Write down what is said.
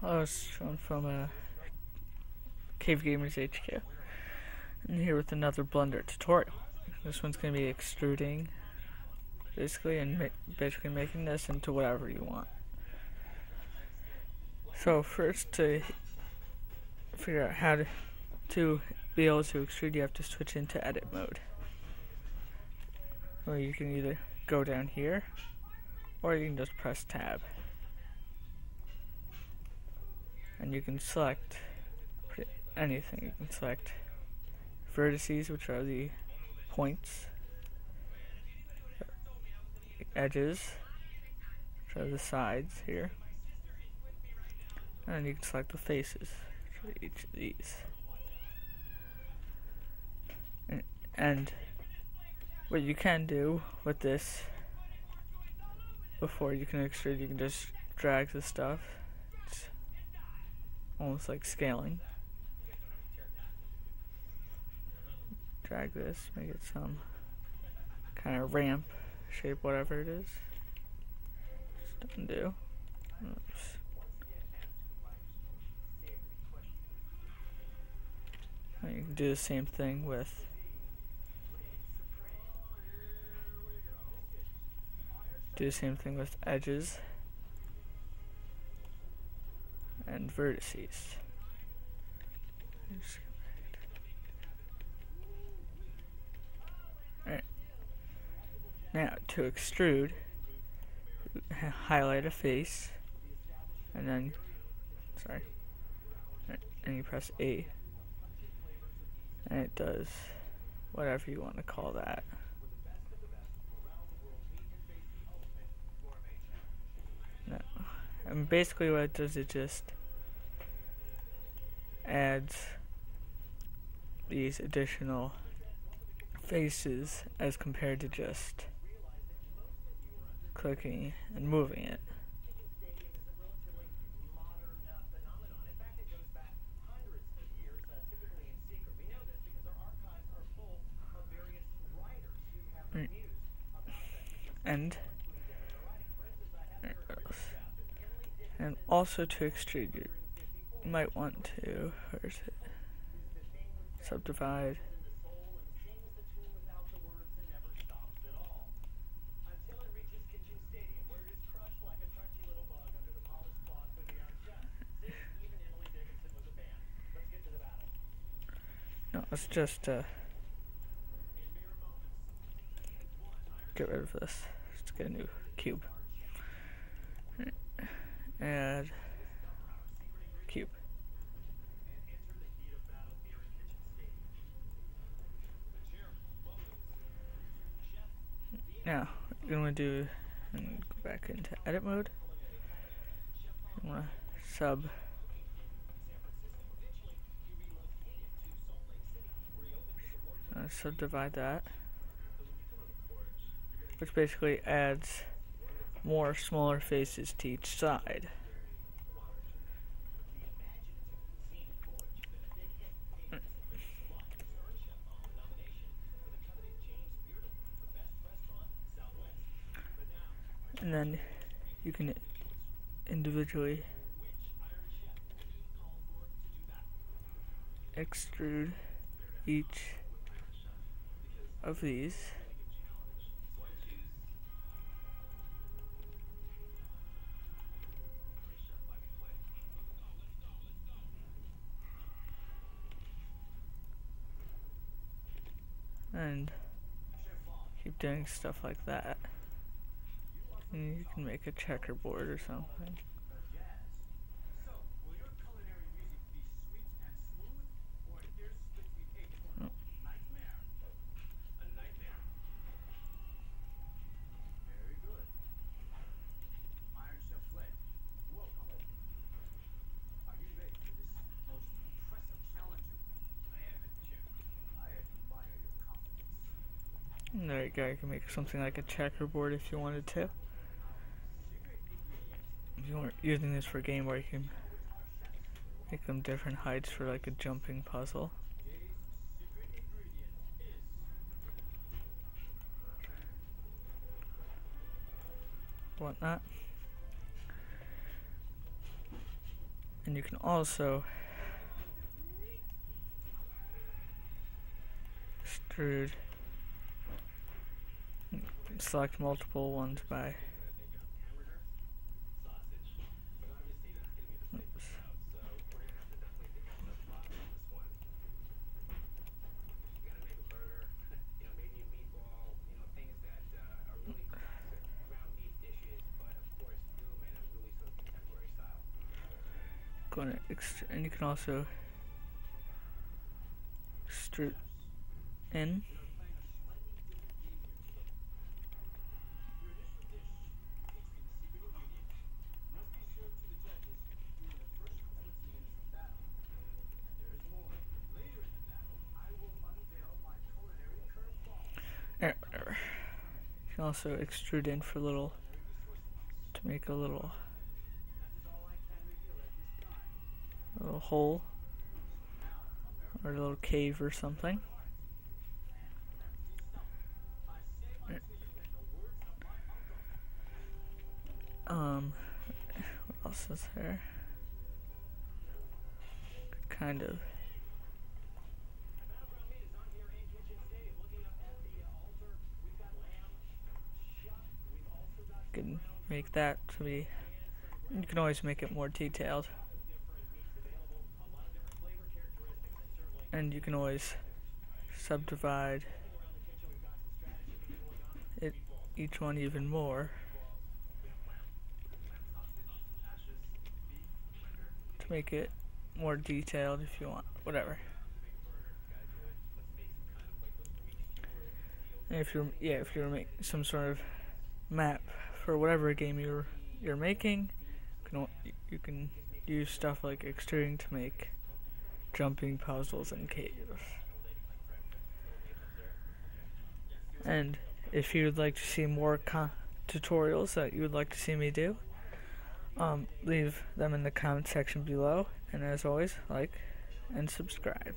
I was shown from Cave Gamers HQ. And here with another Blender tutorial. This one's going to be extruding, basically, and basically making this into whatever you want. So first, to figure out how to be able to extrude, you have to switch into edit mode. Or you can either go down here, or you can just press tab. And you can select anything. You can select vertices, which are the points, edges, which are the sides here, and you can select the faces for each of these. And what you can do with this, before you can extrude, you can just drag the stuff. It's almost like scaling. Drag this, make it some kind of ramp shape, whatever it is. Just undo. Oops. And you can do the same thing with edges and vertices. Alright. Now to extrude, highlight a face, and then and you press A, and it does whatever you want to call that. No. And basically what it does, it just adds these additional faces as compared to just clicking and moving it. And also to extrude, you might want to, where is it? Subdivide. No, let's just get rid of this. Let's get a new cube. Add cube. Now, what you're going to do, and go back into edit mode. You want to subdivide that, which basically adds more smaller faces to each side. And then you can individually extrude each of these. And keep doing stuff like that. And you can make a checkerboard or something. Oh. And there you go, you can make something like a checkerboard if you wanted to. If you weren't using this for a game where you can make them different heights for like a jumping puzzle. Whatnot. And you can also extrude, select multiple ones by and you can also extrude in. Whatever. You can also extrude in for a little, to make a little hole or a little cave or something. What else is there? Kind of. You can make that to be. You can always make it more detailed. And you can always subdivide it, each one even more, to make it more detailed if you want, whatever. And if you're making some sort of map for whatever game you're making, you can use stuff like extruding to make jumping puzzles and caves. And if you would like to see more tutorials that you would like to see me do, leave them in the comment section below. And as always, like and subscribe.